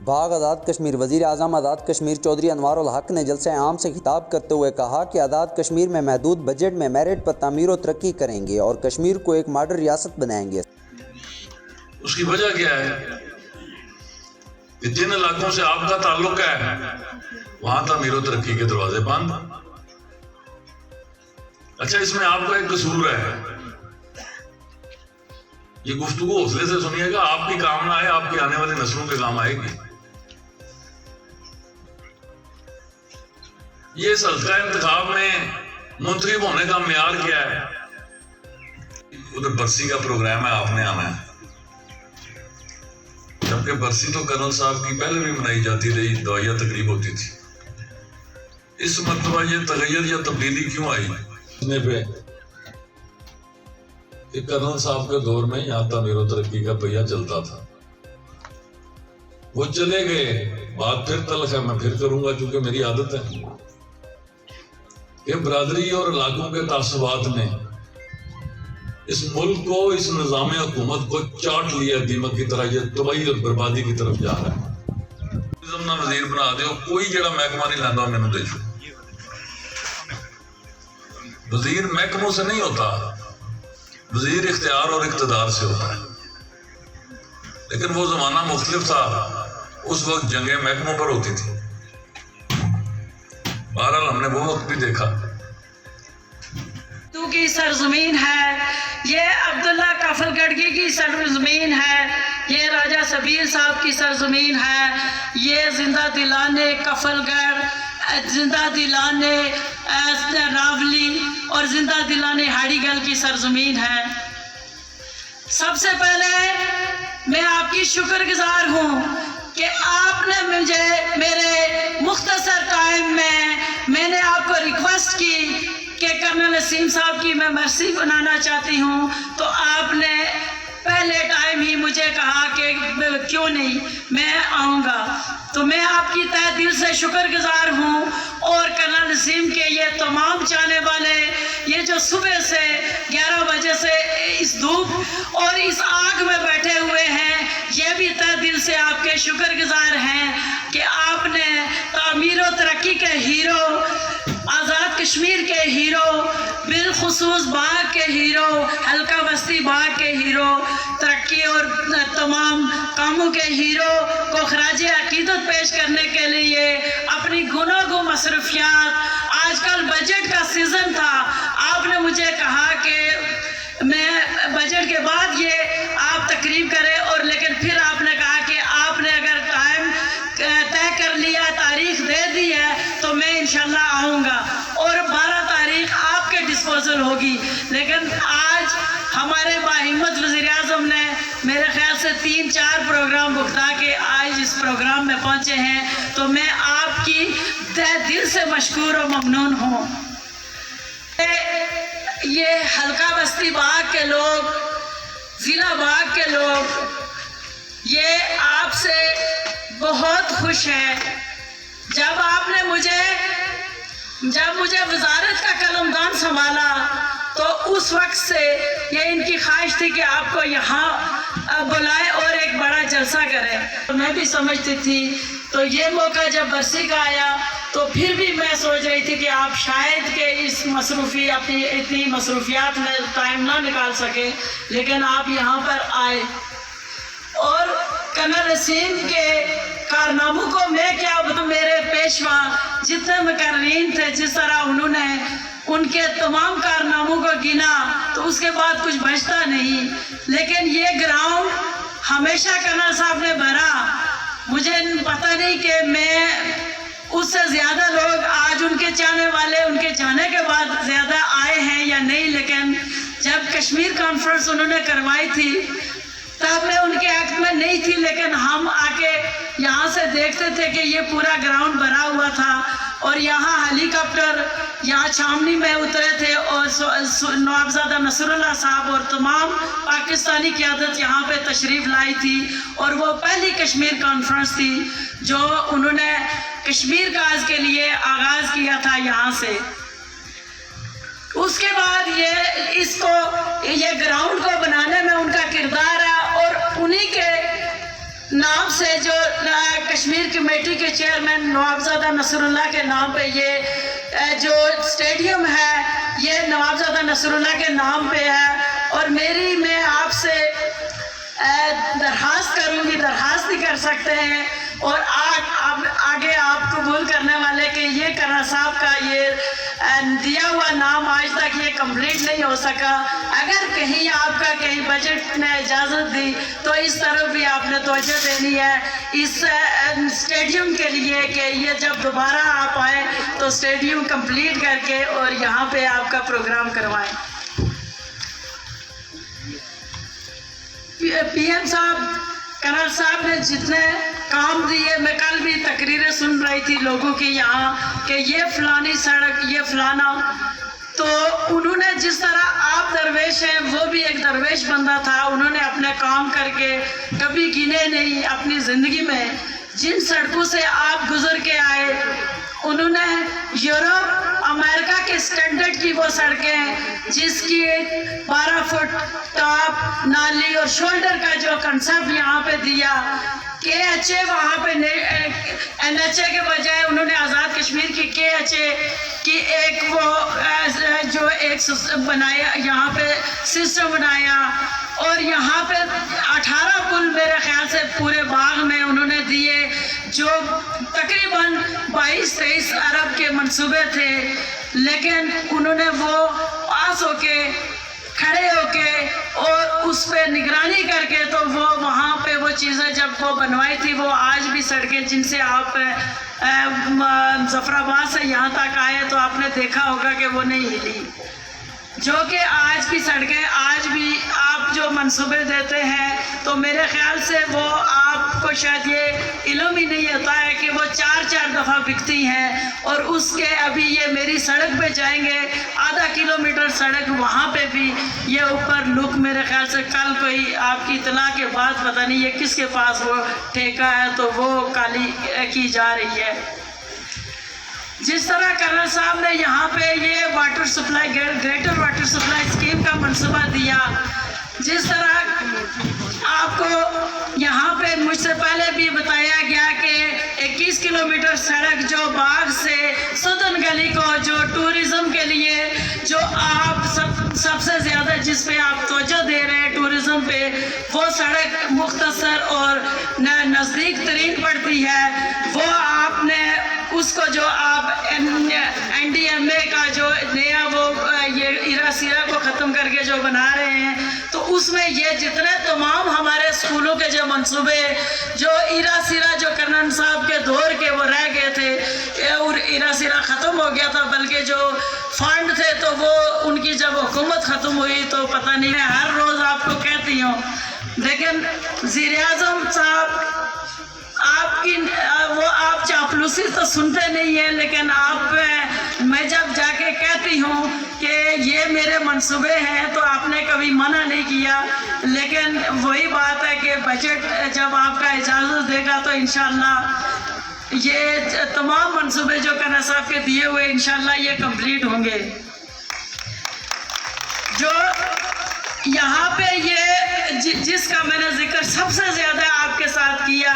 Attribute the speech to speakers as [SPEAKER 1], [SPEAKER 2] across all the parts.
[SPEAKER 1] भाग आज़ाद कश्मीर। वज़ीर आज़म आज़ाद कश्मीर चौधरी अनवार उल हक ने जलसे आम से खिताब करते हुए कहा कि आज़ाद कश्मीर में महदूद बजट में मेरिट पर तामीर और तरक्की करेंगे और कश्मीर को एक मॉडल रियासत बनाएंगे।
[SPEAKER 2] उसकी वजह क्या है कि जिन इलाकों से आपका ताल्लुक है वहां तामीर और तरक्की के दरवाजे बंद। अच्छा, इसमें आपका एक कसूर है, ये गुफ्तगू हौसले से सुनिएगा, आपकी काम ना आए, आपकी आने वाली नस्लों के काम आएगी। ये इस हल्का इंतखाब में मुंतखब होने का मेयार क्या है? उधर बरसी का प्रोग्राम है, आपने आना है, जबकि बरसी तो कर्नल साहब की पहले भी मनाई जाती रही, दवाइया तकरीब होती थी। इस मरतबा ये तगैयर या तब्दीली क्यों आई पे कि कर्नल साहब के दौर में यहाँ तामीर और तरक्की का पहिया चलता था, वो चले गए, बात फिर तल्ख है, मैं फिर करूंगा क्योंकि मेरी आदत है कि बरादरी और इलाकों के तासुबात ने इस मुल्क को, इस निज़ाम हुकूमत को चाट लिया दीमक की तरह। ये तबाही और बर्बादी की तरफ जा रहा है। वजीर बना दो, कोई जड़ा महकमा नहीं लाता मैनू दे। वजीर महकमों से नहीं होता, वजीर इख्तियार और इख्तिदार से होता है। लेकिन वो जमाना मुख्तलिफ था, उस वक्त जंगें महकमों पर होती थी। बहरहाल हमने वो वक्त भी देखा।
[SPEAKER 3] तू की सरजमीन है, ये अब्दुल्ला कफलगढ़ी की सरजमीन है, ये राजा सबीर साहब की सरजमीन है, ये जिंदा दिलाने कफलगढ़, जिंदा दिलाने रावली और जिंदा दिलाने हाड़ीगल की सरजमीन है। सबसे पहले मैं आपकी शुक्रगुजार हूँ कि आपने मुझे मेरे मुख्तसर टाइम में मैंने आपको रिक्वेस्ट की कि कर्नल नसीम साहब की मैं मरसी बनाना चाहती हूँ, तो आपने पहले टाइम ही मुझे कहा कि क्यों नहीं, मैं आऊँगा। तो मैं आपकी तहे दिल से शुक्रगुजार हूँ। और कर्नल नसीम के ये तमाम चाहने वाले, ये जो सुबह से 11 बजे से इस धूप और इस आग में बैठे हुए हैं, ये भी तहे दिल से आपके शुक्रगुजार हैं कि आपने तामीर और तरक्की के हीरो, आज़ाद कश्मीर के हीरो, बिलखुसूस बाग के हीरो, हल्का बस्ती बाग के हीरो, तरक्की और तमाम कामों के हीरो को खराज अकीदत पेश करने के लिए अपनी गुनों मसरूफियात, आजकल बजट का सीज़न था, आपने मुझे कहा कि मैं बजट के बाद ये आप तकरीब करें, और लेकिन फिर आपने कहा कि आपने अगर टाइम तय कर लिया, तारीख दे दी है, तो मैं इंशाल्लाह आऊँगा और 12 तारीख आपके डिस्पोजल होगी। लेकिन आज हमारे बाहिम्मत वज़ीर आज़म ने मेरे ख्याल से 3-4 प्रोग्राम भुगता के आज इस प्रोग्राम में पहुँचे हैं, तो मैं आपकी तहे दिल से मशकूर और ममनून हूँ। ये हल्का बस्ती बाग के लोग, ज़िला बाग के लोग, ये आपसे बहुत खुश है। जब मुझे वजारत का कलमदान संभाला तो उस वक्त से ये इनकी ख्वाहिश थी कि आपको यहाँ बुलाए और एक बड़ा जलसा करें। तो मैं भी समझती थी, तो ये मौका जब बरसी का आया तो फिर भी मैं सोच रही थी कि आप शायद के इस अपनी इतनी मसरूफियात में टाइम ना निकाल सके, लेकिन आप यहाँ पर आए। और कर्नल नसीम के कारनामों को मैं क्या बताऊं, मेरे पेशवा जितने मुकर्रीन थे, जिस तरह उन्होंने उनके तमाम कारनामों को गिना तो उसके बाद कुछ बचता नहीं। लेकिन ये ग्राउंड हमेशा कर्नल साहब ने भरा। मुझे पता नहीं कि मैं उससे ज़्यादा लोग आज उनके चाहने वाले उनके जाने के बाद ज़्यादा आए हैं या नहीं, लेकिन जब कश्मीर कॉन्फ्रेंस उन्होंने करवाई थी तब मैं उनके एक्ट में नहीं थी, लेकिन हम आके यहाँ से देखते थे कि ये पूरा ग्राउंड भरा हुआ था। और यहाँ हेलीकॉप्टर यहाँ छावनी में उतरे थे और नवाबजादा नसरुल्लाह साहब और तमाम पाकिस्तानी क़यादत यहाँ पे तशरीफ़ लाई थी। और वो पहली कश्मीर कॉन्फ्रेंस थी जो उन्होंने कश्मीर काज के लिए आगाज़ किया था यहाँ से। उसके बाद ये ग्राउंड को बनाने में उनका किरदार है और उन्हीं के नाम से जो कश्मीर कमेटी के चेयरमैन नवाबजादा नसरुल्लाह के नाम पे ये जो स्टेडियम है ये नवाबजादा नसरुल्लाह के नाम पे है। और मैं आपसे दरखास्त करूँगी, दरखास्त ही कर सकते हैं और आगे आप कबूल करने वाले कि ये कर्नल साहब का ये दिया हुआ नाम आज तक ये कंप्लीट नहीं हो सका। अगर कहीं आपका कहीं बजट ने इजाज़त दी तो इस तरफ भी आपने तवज्जो देनी है इस स्टेडियम के लिए कि ये जब दोबारा आप आए तो स्टेडियम कंप्लीट करके और यहाँ पे आपका प्रोग्राम करवाएं। पीएम साहब, कर्नल साहब ने जितने काम दिए, मैं कल भी तकरीरें सुन रही थी लोगों की यहाँ कि ये फलानी सड़क, ये फलाना, तो उन्होंने जिस तरह आप दरवेश हैं वो भी एक दरवेश बंदा था। उन्होंने अपने काम करके कभी गिने नहीं अपनी ज़िंदगी में। जिन सड़कों से आप गुजर के आए उन्होंने यूरोप अमेरिका के स्टैंडर्ड की वो सड़कें जिसकी 12 फुट टॉप नाली और शोल्डर का जो कंसेप्ट यहाँ पे दिया, KHA वहाँ पे NHA के बजाय उन्होंने आज़ाद कश्मीर की KHA की एक वो जो एक बनाया, यहाँ पे सिस्टम बनाया। और यहाँ पे 18 पुल मेरे ख्याल से पूरे बाग में उन्होंने दिए जो तकरीबन 22-23 अरब के मंसूबे थे, लेकिन उन्होंने वो पास होके खड़े होके और उस पे निगरानी करके तो वो वहाँ पे वो चीज़ें जब वो बनवाई थी वो आज भी सड़कें जिनसे आप ज़फ़राबाद से यहाँ तक आए तो आपने देखा होगा कि वो नहीं हिली, जो कि आज की सड़कें आज भी आप जो मंसूबे देते हैं तो मेरे ख्याल से वो आपको शायद ये इल्म ही नहीं होता है कि वो 4-4 दफ़ा बिकती हैं। और उसके अभी ये मेरी सड़क पे जाएंगे आधा किलोमीटर सड़क, वहाँ पे भी ये ऊपर लुक मेरे ख्याल से कल कोई आपकी इतला के बाद पता नहीं ये किसके पास वो ठेका है तो वो काली की जा रही है। जिस तरह कर्नल साहब ने यहाँ पे ये water supply greater water supply scheme का मंसूबा दिया, जिस तरह आपको यहाँ पे मुझसे पहले भी बताया गया कि 21 किलोमीटर सड़क जो बाग से सदन गली को जो टूरिज़्म के लिए जो आप सबसे ज़्यादा जिस पे आप तवज्जो दे रहे हैं टूरिज़्म पे, वो सड़क मुख्तसर और नज़दीक तरीन पड़ती है, वो आपने उसको जो आप NDMA का जो नया वो ये इरा सिरा को ख़त्म करके जो बना रहे हैं तो उसमें ये जितने तमाम हमारे स्कूलों के जो मंसूबे जो इरा सिरा जो कर्नल साहब के दौर के वो रह गए थे और इरा सिरा ख़त्म हो गया था, बल्कि जो फंड थे तो वो उनकी जब हुकूमत ख़त्म हुई तो पता नहीं, मैं हर रोज़ आपको कहती हूँ, लेकिन वज़ीर-ए-आज़म साहब आपकी वो आप चापलूसी तो सुनते नहीं है, लेकिन आप मैं जब जाके कहती हूँ कि ये मेरे मंसूबे हैं तो आपने कभी मना नहीं किया। लेकिन वही बात है कि बजट जब आपका इजाज़त देगा तो इंशाअल्लाह ये तमाम मंसूबे जो कर्नल साहब के दिए हुए इंशाअल्लाह ये कंप्लीट होंगे। जो यहाँ पे ये जिसका मैंने जिक्र सबसे ज़्यादा आपके साथ किया,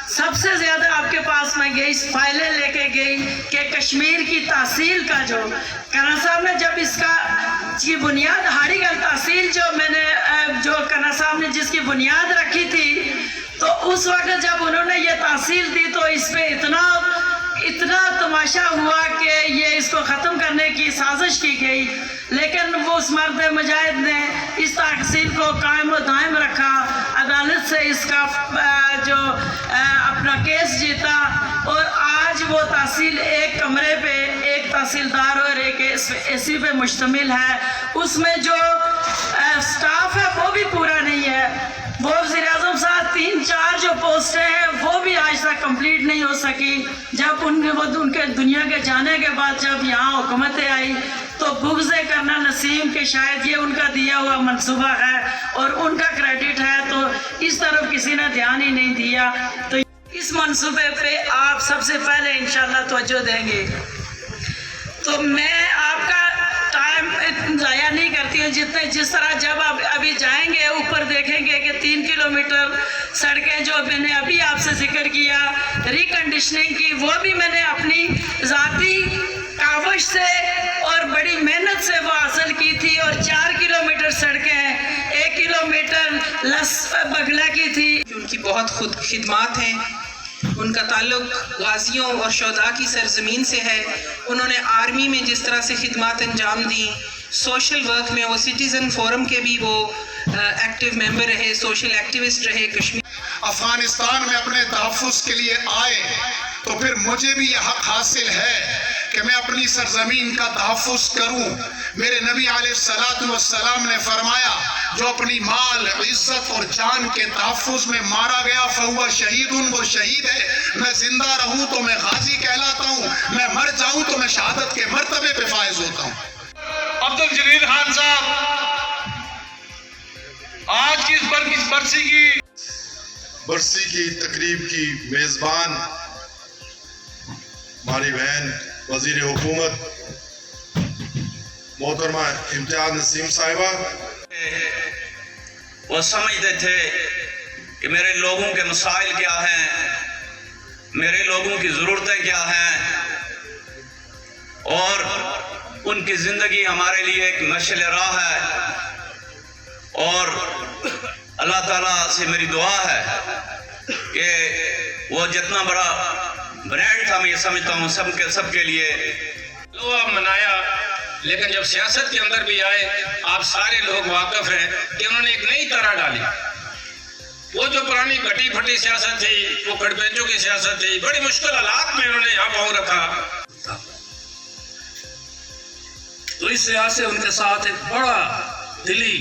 [SPEAKER 3] सबसे ज़्यादा आपके पास मैं गई फाइलें लेके गई कि कश्मीर की तहसील का जो कर्नल साहब ने जब इसकी बुनियाद हाड़ीगल तहसील जो मैंने जो कर्नल साहब ने जिसकी बुनियाद रखी थी तो उस वक्त जब उन्होंने ये तहसील दी तो इस पे इतना तमाशा हुआ कि ये इसको ख़त्म करने की साजिश की गई, लेकिन वो उस मर्द मुजाहिद ने इस तहसील को कायम व दायम रखा, अदालत से इसका जो अपना केस जीता और आज वो तहसील एक कमरे पे एक तहसीलदार और एक AC पे मुश्तमिल है। उसमें जो स्टाफ है वो भी पूरा नहीं है, वो वज़ीर-ए-आज़म साहब 3-4 जो पोस्टें हैं वो भी आज तक कंप्लीट नहीं हो सकी। जब उनके दुनिया के जाने के बाद जब यहाँ हुकूमतें आई तो बुग़्ज़ कर्नल नसीम के शायद ये उनका दिया हुआ मंसूबा है और उनका क्रेडिट है, तो इस तरफ किसी ने ध्यान ही नहीं दिया। तो इस मंसूबे पे आप सबसे पहले इंशाअल्लाह तवज्जो देंगे। तो मैं आपका टाइम ज़ाया नहीं करती हूँ, जिस तरह जब आप अभी जाएंगे ऊपर देखेंगे कि 3 किलोमीटर सड़कें जो मैंने अभी आपसे जिक्र किया रिकंडीशनिंग की, वो भी मैंने अपनी ज़ाती काविश से और बड़ी मेहनत से वो हासिल की थी। और 4 किलोमीटर सड़कें 1 किलोमीटर लस बगला की थी।
[SPEAKER 4] उनकी बहुत खुद खिदमात हैं, उनका ताल्लुक़ गाजियों और शहदा की सरजमीन से है। उन्होंने आर्मी में जिस तरह से खिदमात अंजाम दी, सोशल वर्क में वो सिटीज़न फोरम के भी वो एक्टिव मेंबर रहे, सोशल एक्टिविस्ट रहे। कश्मीर
[SPEAKER 5] अफगानिस्तान में अपने तहफ़्फ़ुज़ के लिए आए तो फिर मुझे भी यह हक़ हासिल है कि मैं अपनी सरजमीन का तहफ़्फ़ुज़ करूं। मेरे नबी अलैहिस्सलाम ने फरमाया, जो अपनी माल, इज्जत और जान के तहफ़्फ़ुज़ में मारा गया फहुवा शहीदुन, वो शहीद है। मैं जिंदा रहूं तो मैं गाजी कहलाता हूं, मैं मर जाऊं तो मैं शहादत के मर्तबे पे फायज होता हूं।
[SPEAKER 6] अब्दुल जलील खान साहब आज की इस
[SPEAKER 5] बरसी की तकरीब की मेज़बान हमारी बहन वज़ीर हुकूमत मोहतरमा इम्तियाज़ नसीम साहिबा,
[SPEAKER 7] वो समझते थे कि मेरे लोगों के मसाइल क्या हैं, मेरे लोगों की ज़रूरतें क्या हैं, और उनकी ज़िंदगी हमारे लिए एक मशअल राह है। और अल्लाह ताला से मेरी दुआ है कि वो जितना बड़ा ब्रांड था, मैं ये समझता हूँ सबके लिए
[SPEAKER 6] मनाया, लेकिन जब सियासत के अंदर भी आए, आप सारे लोग वाकिफ हैं कि उन्होंने एक नई तरह डाली। वो जो पुरानी कटी फटी सियासत थी, वो खड़पेंचों की सियासत थी, बड़ी मुश्किल हालात में उन्होंने यहाँ पाँव रखा। तो इस लिहाज से उनके साथ एक बड़ा दिली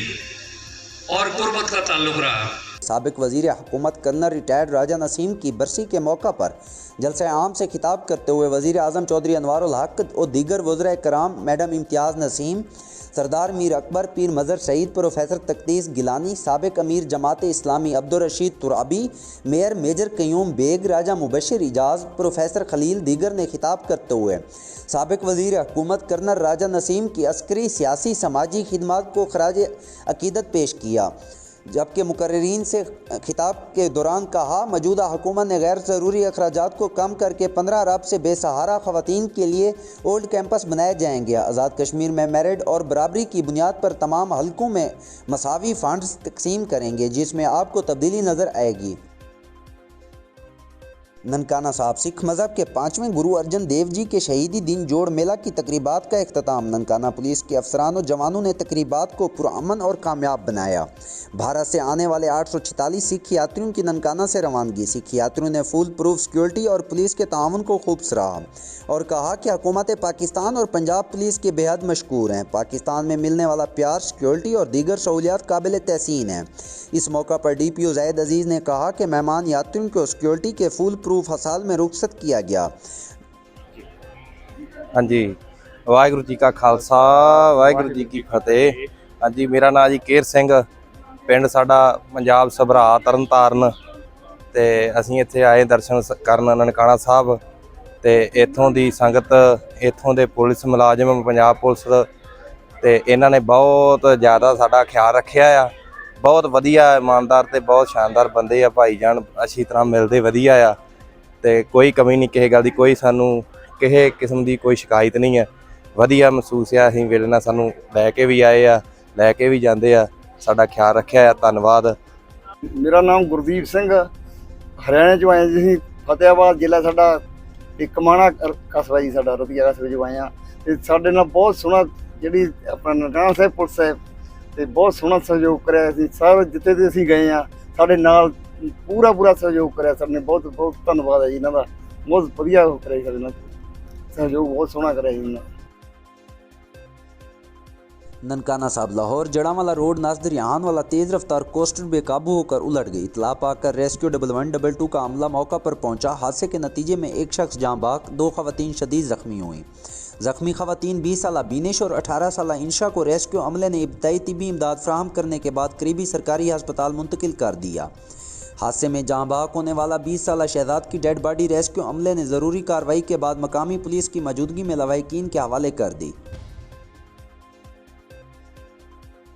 [SPEAKER 6] और कुर्बत का ताल्लुक रहा।
[SPEAKER 1] साबिक वज़ीर हुकूमत कर्नल रिटायर्ड राजा नसीम की बरसी के मौका पर जलसे आम से खिताब करते हुए वज़ीर आज़म चौधरी अनवारुल हक और दीगर वज़राए कराम मैडम इम्तियाज़ नसीम, सरदार मीर अकबर, पीर मज़र सईद, प्रोफेसर तक़दीस गिलानी, साबिक अमीर Jamaat Islami Abdul Rashid Turabi, mayor major Qayyum Baig, Raja Mubashir Ijaz, professor Khalil दीगर ने खिताब करते हुए साबिक वज़ीर हुकूमत कर्नल राजा नसीम की अस्करी, सियासी, समाजी खिदमात को खराज अकीदत पेश किया। जबकि मुकर्रीन से खिताब के दौरान कहा, मौजूदा हुकूमत ने गैर ज़रूरी अखराजात को कम करके 15 अरब से बेसहारा ख़वातीन के लिए ओल्ड कैंपस बनाए जाएंगे। आज़ाद कश्मीर में मेरिट और बराबरी की बुनियाद पर तमाम हलकों में मसावी फ़ंड्स तकसीम करेंगे, जिसमें आपको तब्दीली नज़र आएगी। ननकाना साहब सिख मज़हब के 5वें गुरु अर्जन देव जी के शहीदी दिन जोड़ मेला की तकरीबात का इख्तिताम। ननकाना पुलिस के अफसरान और जवानों ने तकरीबात को पुरअमन और कामयाब बनाया। भारत से आने वाले 846 सिख यात्रियों की ननकाना से रवानगी। सिख यात्रियों ने फुल प्रूफ सिक्योरिटी और पुलिस के ताउन को खूब सराहा और कहा कि हुकूमत पाकिस्तान और पंजाब पुलिस के बेहद मशकूर हैं। पाकिस्तान में मिलने वाला प्यार, सिक्योरिटी और दीगर सहूलियात काबिल तहसीन है। इस मौका पर DPO ज़ैद अजीज़ ने कहा कि मेहमान यात्रियों को सिक्योरिटी के फुल प्रूफ हसाल में रुखसत किया गया।
[SPEAKER 8] हाँ जी, वाहिगुरू जी का खालसा, वाहिगुरू जी की फतेह। हाँ जी, मेरा नाम जी केर सिंह, पिंड साडा पंजाब सभरा तरन ताਰਨ, ਤੇ ਅਸੀਂ ਇੱਥੇ ਆਏ ਦਰਸ਼ਨ ਕਰਨ ਨਨਕਾਣਾ ਸਾਹਿਬ। ਤੇ ਇੱਥੋਂ ਦੀ ਸੰਗਤ, ਇੱਥੋਂ ਦੇ ਪੁਲਿਸ ਮੁਲਾਜ਼ਮ, ਪੰਜਾਬ ਪੁਲਿਸ ਤੇ ਇਹਨਾਂ ਨੇ ਬਹੁਤ ਜ਼ਿਆਦਾ ਸਾਡਾ ਖਿਆਲ ਰੱਖਿਆ ਆ। ਬਹੁਤ ਵਧੀਆ, ਇਮਾਨਦਾਰ ਤੇ ਬਹੁਤ ਸ਼ਾਨਦਾਰ ਬੰਦੇ ਆ ਭਾਈਜਾਨ, ਅੱਛੀ ਤਰ੍ਹਾਂ ਮਿਲਦੇ ਵਧੀਆ ਆ ਤੇ ਕੋਈ ਕਮੀ ਨਹੀਂ ਕਿਸੇ ਗੱਲ ਦੀ, ਕੋਈ ਸਾਨੂੰ ਕਿਸੇ ਕਿਸਮ ਦੀ ਕੋਈ ਸ਼ਿਕਾਇਤ ਨਹੀਂ ਹੈ। ਵਧੀਆ ਮਹਿਸੂਸ ਆ। ਅਸੀਂ ਵੇਲੇ ਨਾਲ ਸਾਨੂੰ ਲੈ ਕੇ ਵੀ ਆਏ ਆ, ਲੈ ਕੇ ਵੀ ਜਾਂਦੇ ਆ, ਸਾਡਾ ਖਿਆਲ ਰੱਖਿਆ ਆ। ਧੰਨਵਾਦ।
[SPEAKER 9] ਮੇਰਾ ਨਾਮ ਗੁਰਦੀਪ ਸਿੰਘ, ਹਰਿਆਣੇ 'ਚੋਂ ਆਏ ਜੀ ਅਸੀਂ। ਫਤਿਆਬਾਦ ਜ਼ਿਲ੍ਹਾ ਸਾਡਾ ਇੱਕ ਮਾਣਾ ਕਸਬਾ ਜੀ, ਸਾਡਾ ਰਤੀਆ ਕਸਬੇ 'ਚੋਂ ਆਏ ਹਾਂ। ਅਤੇ ਸਾਡੇ ਨਾਲ ਬਹੁਤ ਸੋਹਣਾ ਜਿਹੜੀ ਆਪਣਾ ਨਨਕਾਣਾ ਸਾਹਿਬ ਪੁਲਿਸ ਹੈ ਅਤੇ ਬਹੁਤ ਸੋਹਣਾ ਸਹਿਯੋਗ ਕਰਿਆ। ਅਸੀਂ ਸਾਰੇ ਜਿੱਥੇ ਤੇ ਅਸੀਂ ਗਏ ਹਾਂ ਸਾਡੇ ਨਾਲ ਪੂਰਾ ਸਹਿਯੋਗ ਕਰਿਆ ਸਰ ਨੇ। ਬਹੁਤ ਬਹੁਤ ਧੰਨਵਾਦ ਹੈ ਜੀ ਇਹਨਾਂ ਦਾ। ਬਹੁਤ ਵਧੀਆ ਉਹ ਕਰਿਆ ਸਾਡੇ ਨਾਲ ਸਹਿਯੋਗ, ਬਹੁਤ ਸੋਹਣਾ ਕਰਿਆ ਜੀ ਇਹਨਾਂ।
[SPEAKER 1] ननकाना साहब लाहौर जड़ावाला रोड नाजदर यहान वाला तेज़ रफ्तार कोस्टर बेकाबू होकर उलट गई। इतला पाकर रेस्क्यू 1122 का अमला मौका पर पहुंचा। हादसे के नतीजे में एक शख्स जाँ बाक, 2 ख़वातीन शदीद ज़ख्मी हुई। ज़ख्मी ख़वातीन 20 साला बीनेश और 18 साला इंशा को रेस्क्यू अमले ने इब्तदाई तिबी इमदाद फ्राहम करने के बाद करीबी सरकारी अस्पताल मुंतकिल कर दिया। हादसे में जाँ बाक होने वाला 20 साला शहजाद की डेड बॉडी रेस्क्यू अमले ने ज़रूरी कार्रवाई के बाद मकामी पुलिस की मौजूदगी में लवाहिकीन के हवाले कर दी।